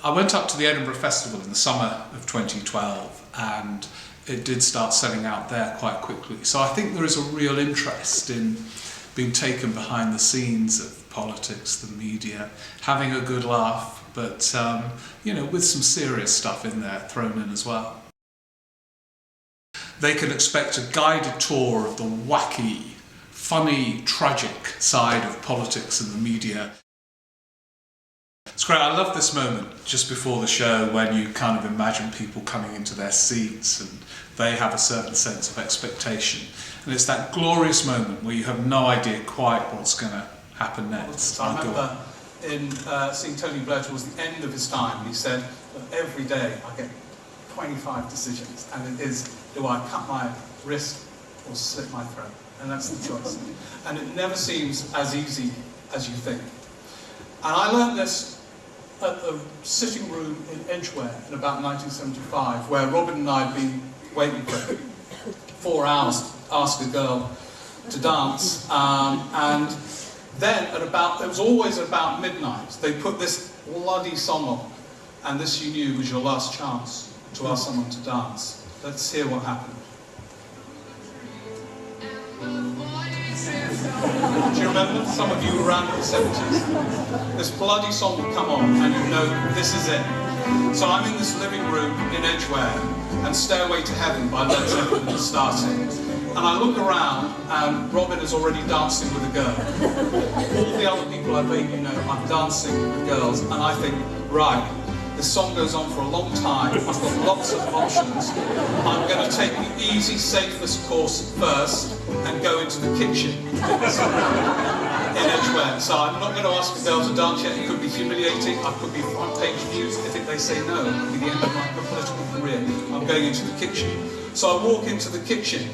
I went up to the Edinburgh Festival in the summer of 2012 and it did start selling out there quite quickly. So I think there is a real interest in being taken behind the scenes of politics, the media, having a good laugh, but you know, with some serious stuff in there thrown in as well. They can expect a guided tour of the wacky, funny, tragic side of politics and the media. It's great. I love this moment just before the show when you kind of imagine people coming into their seats and they have a certain sense of expectation. And it's that glorious moment where you have no idea quite what's going to happen next. I remember seeing Tony Blair towards the end of his time. He said, every day I get 25 decisions, and it is, do I cut my wrist or slit my throat? And that's the choice. And it never seems as easy as you think. And I learned this at the sitting room in Edgware in about 1975, where Robin and I had been waiting for 4 hours to ask a girl to dance. And then at about, it was always about midnight, they put this bloody song on, and this you knew was your last chance to ask someone to dance. Let's hear what happened. Do you remember? Some of you were around in the 70s. This bloody song would come on and you know this is it. So I'm in this living room in Edgware and Stairway to Heaven by Led Zeppelin is starting. And I look around and Robin is already dancing with a girl. All the other people I vaguely know are dancing with girls, and I think, right, this song goes on for a long time, I've got lots of options. I'm going to take the easy, safest course first and go into the kitchen in Edgware. So I'm not going to ask a girl to dance yet. It could be humiliating, I could be front page news. If they say no, it could be the end of my political career. I'm going into the kitchen. So I walk into the kitchen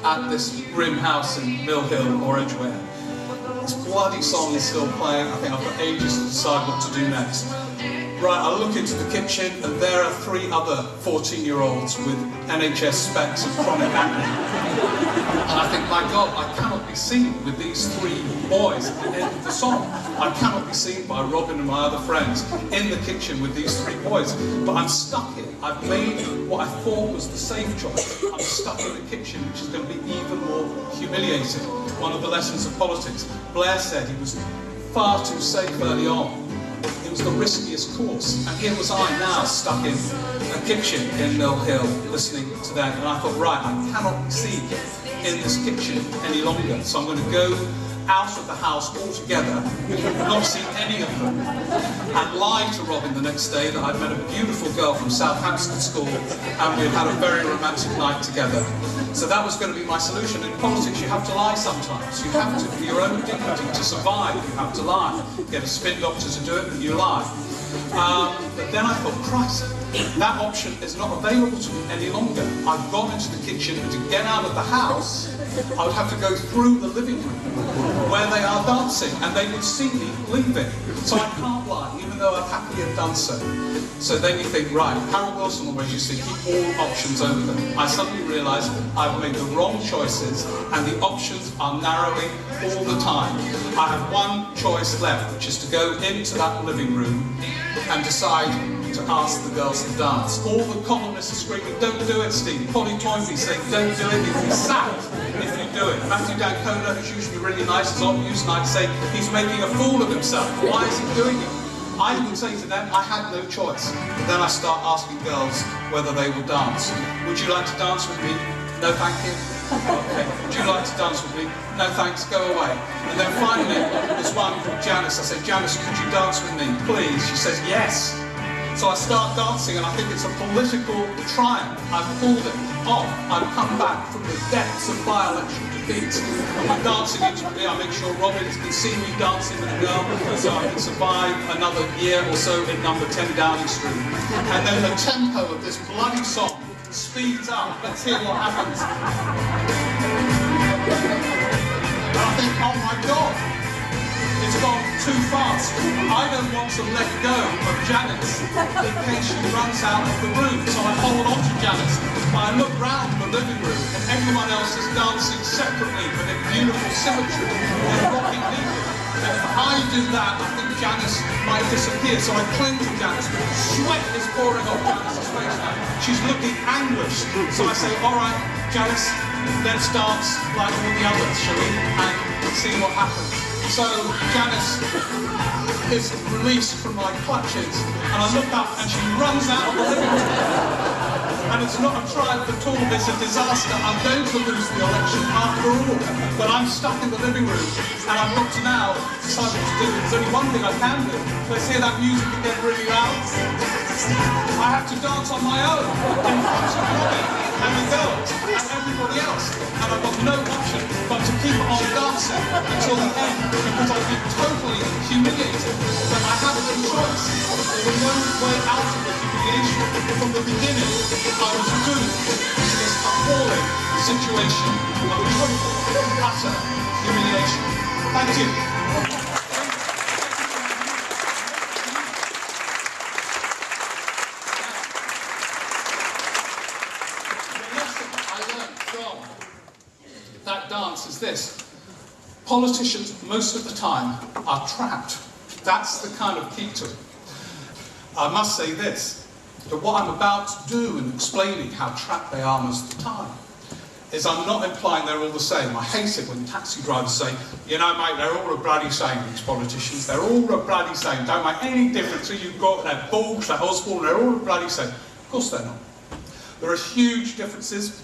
at this grim house in Mill Hill or Edgware. This bloody song is still playing. I think I've got ages to decide what to do next. Right, I look into the kitchen and there are 3 other 14-year-olds with NHS specs and chronic acne. And I think, my God, I cannot be seen with these 3 boys at the end of the song. I cannot be seen by Robin and my other friends in the kitchen with these 3 boys. But I'm stuck here. I've made what I thought was the safe choice. I'm stuck in the kitchen, which is going to be even more humiliating. One of the lessons of politics. Blair said he was far too safe early on. It was the riskiest course, and here was I now stuck in a kitchen in Mill Hill listening to them, and I thought, right, I cannot be seen in this kitchen any longer, so I'm going to go out of the house altogether, not see any of them, and lie to Robin the next day that I'd met a beautiful girl from Southampton School and we'd had a very romantic night together. So that was going to be my solution. In politics you have to lie sometimes. You have to, for your own dignity, to survive, you have to lie. Get a spin doctor to do it and you lie. But then I thought, Christ, that option is not available to me any longer. I've gone into the kitchen, and to get out of the house, I would have to go through the living room where they are dancing, and they would see me leaving. So I can't lie, even though I'd happily have done so. So then you think, right, Harold Wilson always used to keep all options open. I suddenly realised I've made the wrong choices, and the options are narrowing all the time. I have one choice left, which is to go into that living room and decide to ask the girls to dance. All the columnists are screaming, don't do it, Steve. Polly Toynbee saying, don't do it, you'll be sacked if you do it. Matthew D'Ancona, who's usually really nice, is on Newsnight saying he's making a fool of himself. Why is he doing it? I would say to them, I had no choice. But then I start asking girls whether they will dance. Would you like to dance with me? No, thank you. Okay. Would you like to dance with me? No, thanks, go away. And then finally, there's one called Janice. I said, Janice, could you dance with me, please? She says, yes. So I start dancing, and I think it's a political triumph. I've pulled it off. I've come back from the depths of by-election defeat. I'm dancing into me. I make sure Robin can see me dancing with a girl, so I can survive another year or so in number 10 Downing Street. And then the tempo of this bloody song speeds up. Let's hear what happens. And I think, oh my God, it's gone too fast. I don't want to let go of Janice in case she runs out of the room, so I hold on to Janice. I look round the living room and everyone else is dancing separately but in beautiful symmetry. They're rocking naked. If I do that, I think Janice might disappear. So I cling to Janice, but sweat is pouring off Janice's face now. She's looking anguished. So I say, all right, Janice, let's dance like all the others, shall we? And see what happens. So Janice is released from my clutches, and I look up and she runs out of the living room. And it's not a triumph at all, it's a disaster. I'm going to lose the election after all. But I'm stuck in the living room, and I've got to now decide what to do. There's only one thing I can do. Let's hear that music again really loud. I have to dance on my own in front of Robbie and the girls and everybody else. And I've got no option but to keep on dancing until the end, because I've been totally humiliated. But I have no choice. There's no way out of the humiliation. From the beginning, I was doomed to this appalling situation of total, utter humiliation. Thank you. That dance is this. Politicians, most of the time, are trapped. That's the kind of key to it. I must say this, that what I'm about to do in explaining how trapped they are most of the time is I'm not implying they're all the same. I hate it when taxi drivers say, you know, mate, they're all a bloody same, these politicians. They're all a bloody same. Don't make any difference who you've got, that Bulge, that Osborne, they're all a bloody same. Of course they're not. There are huge differences,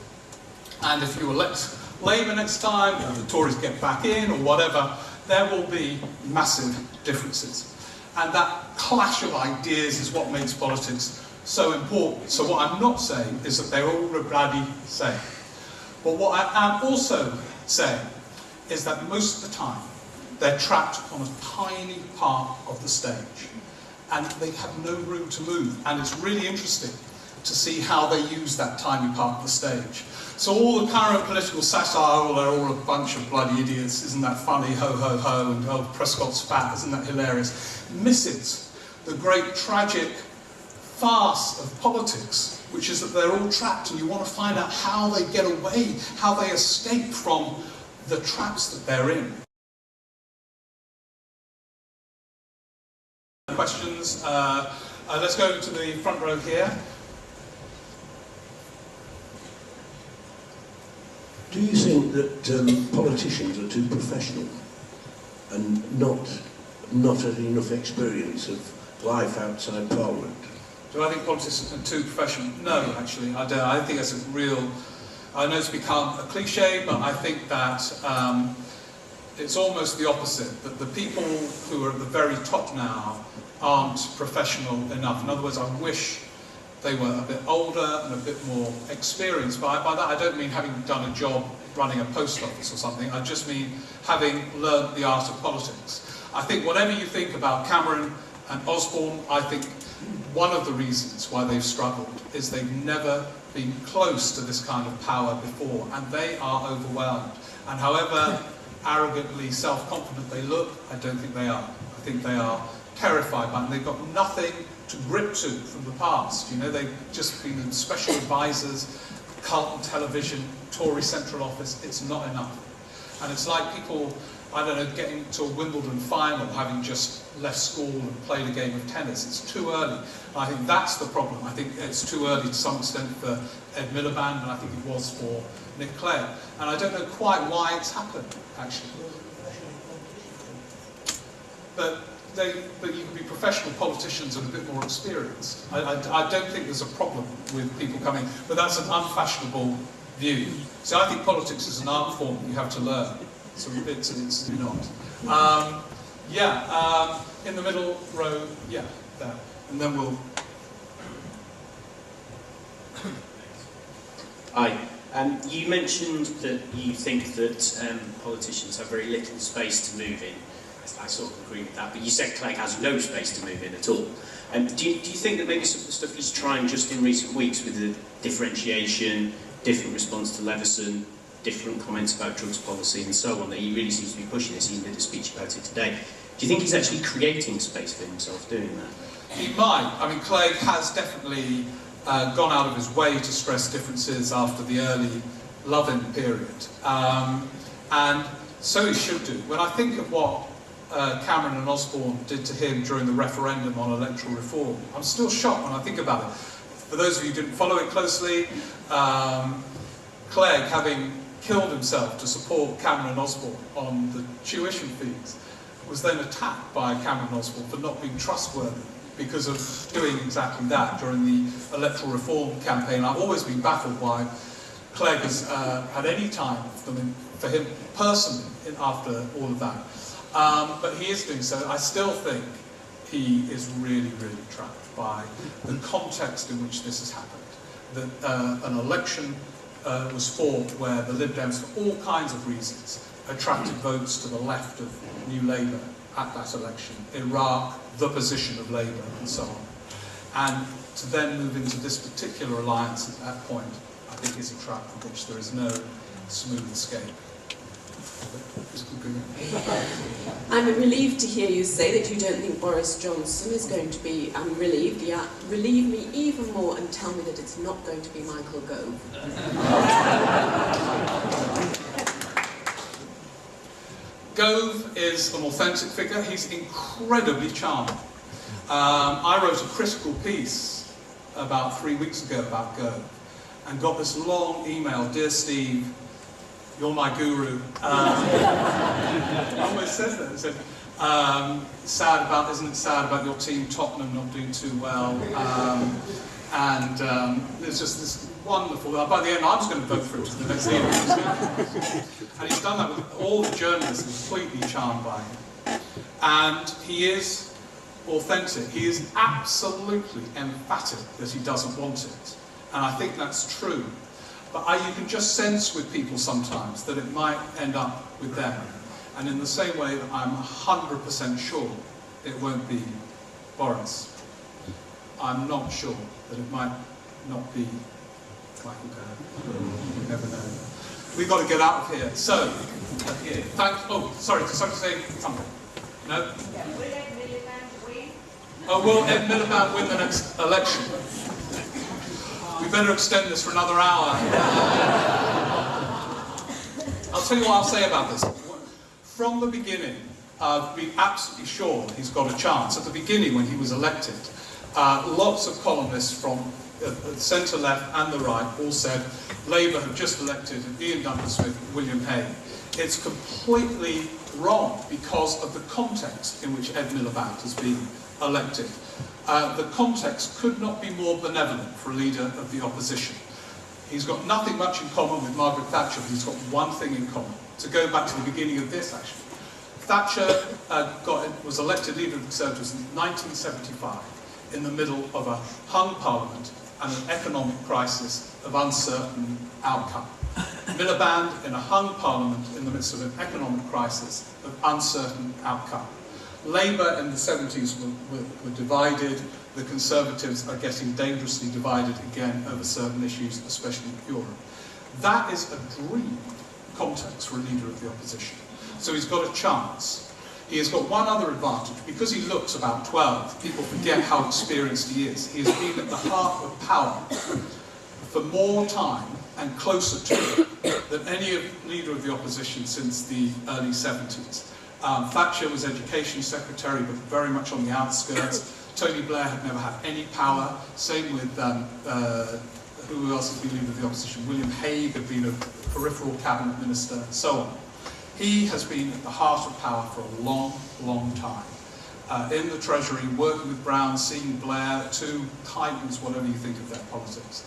and if you elect Labour next time, or the Tories get back in, or whatever, there will be massive differences. And that clash of ideas is what makes politics so important. So what I'm not saying is that they're all a bloody same. But what I am also saying is that most of the time, they're trapped on a tiny part of the stage. And they have no room to move. And it's really interesting to see how they use that tiny part of the stage. So all the current political satire, oh, they're all a bunch of bloody idiots, isn't that funny, ho, ho, ho, and oh, Prescott's fat, isn't that hilarious, misses the great tragic farce of politics, which is that they're all trapped, and you want to find out how they get away, how they escape from the traps that they're in. Questions? Let's go to the front row here. Do you think that politicians are too professional and not had enough experience of life outside Parliament? Do I think politicians are too professional? No, actually, I don't. I think it's a real... I know it's become a cliche, but I think that it's almost the opposite, that the people who are at the very top now aren't professional enough. In other words, I wish they were a bit older and a bit more experienced. By that I don't mean having done a job running a post office or something, I just mean having learned the art of politics. I think whatever you think about Cameron and Osborne, I think one of the reasons why they've struggled is they've never been close to this kind of power before, and they are overwhelmed. And however arrogantly self-confident they look, I don't think they are. I think they are terrified by it, and they've got nothing to grip to from the past. You know, they've just been special advisors, Carlton Television, Tory Central Office. It's not enough. And it's like people, I don't know, getting to a Wimbledon final having just left school and played a game of tennis. It's too early. And I think that's the problem. I think it's too early to some extent for Ed Miliband, and I think it was for Nick Clegg. And I don't know quite why it's happened, actually. But you can be professional politicians and a bit more experienced. I don't think there's a problem with people coming, but that's an unfashionable view. So I think politics is an art form you have to learn. So it's not. In the middle row, yeah, there. And then we'll... Hi. You mentioned that you think that politicians have very little space to move in. I sort of agree with that, but you said Clegg has no space to move in at all. Do you think that maybe some of the stuff he's trying just in recent weeks with the differentiation, different response to Leveson, different comments about drugs policy and so on, that he really seems to be pushing this? He did a speech about it today. Do you think he's actually creating space for himself doing that? He might. I mean, Clegg has definitely gone out of his way to stress differences after the early Lovin period. And so he should do. When I think of what Cameron and Osborne did to him during the referendum on electoral reform. I'm still shocked when I think about it. For those of you who didn't follow it closely, Clegg, having killed himself to support Cameron and Osborne on the tuition fees, was then attacked by Cameron and Osborne for not being trustworthy because of doing exactly that during the electoral reform campaign. I've always been baffled why Clegg has had any time for him personally after all of that. But he is doing so. I still think he is really, really trapped by the context in which this has happened. That an election was fought where the Lib Dems, for all kinds of reasons, attracted votes to the left of New Labour at that election. Iraq, the position of Labour, and so on. And to then move into this particular alliance at that point, I think is a trap from which there is no smooth escape. I'm relieved to hear you say that you don't think Boris Johnson is going to be relieved. Yeah, relieve me even more and tell me that it's not going to be Michael Gove. Gove is an authentic figure. He's incredibly charming. I wrote a critical piece about 3 weeks ago about Gove and got this long email, "Dear Steve, you're my guru." It always says that. It said, isn't it sad about your team Tottenham not doing too well? There's just this wonderful. By the end, I was going to vote for him to the next email. And he's done that with all the journalists, completely charmed by him. And he is authentic. He is absolutely emphatic that he doesn't want it. And I think that's true. But you can just sense with people sometimes that it might end up with them. And in the same way that I'm 100% sure it won't be Boris, I'm not sure that it might not be Michael Gove. You never know. We've got to get out of here. So, sorry to say something. No? Yeah, will Ed Miliband win? Oh, will Ed Miliband win the next election? We better extend this for another hour. I'll tell you what I'll say about this. From the beginning, I've been absolutely sure he's got a chance. At the beginning, when he was elected, lots of columnists from the centre-left and the right all said Labour have just elected Ian Duncan-Smith, William Hague. It's completely wrong because of the context in which Ed Miliband has been elected. The context could not be more benevolent for a leader of the opposition. He's got nothing much in common with Margaret Thatcher, but he's got one thing in common. To go back to the beginning of this, actually. Thatcher was elected leader of the Conservatives in 1975, in the middle of a hung parliament and an economic crisis of uncertain outcome. Miliband in a hung parliament in the midst of an economic crisis of uncertain outcome. Labour in the 70s were divided. The Conservatives are getting dangerously divided again over certain issues, especially Europe. That is a dream context for a leader of the opposition. So he's got a chance. He has got one other advantage. Because he looks about 12, people forget how experienced he is. He has been at the heart of power for more time and closer to it than any leader of the opposition since the early 70s. Thatcher was Education Secretary, but very much on the outskirts. Tony Blair had never had any power. Same with, who else has been leader of the opposition? William Hague had been a peripheral cabinet minister, and so on. He has been at the heart of power for a long, long time. In the Treasury, working with Brown, seeing Blair, two titans, whatever you think of their politics.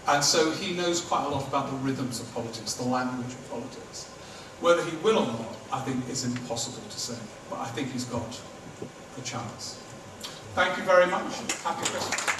And so he knows quite a lot about the rhythms of politics, the language of politics. Whether he will or not, I think, is impossible to say. But I think he's got a chance. Thank you very much. Happy Christmas.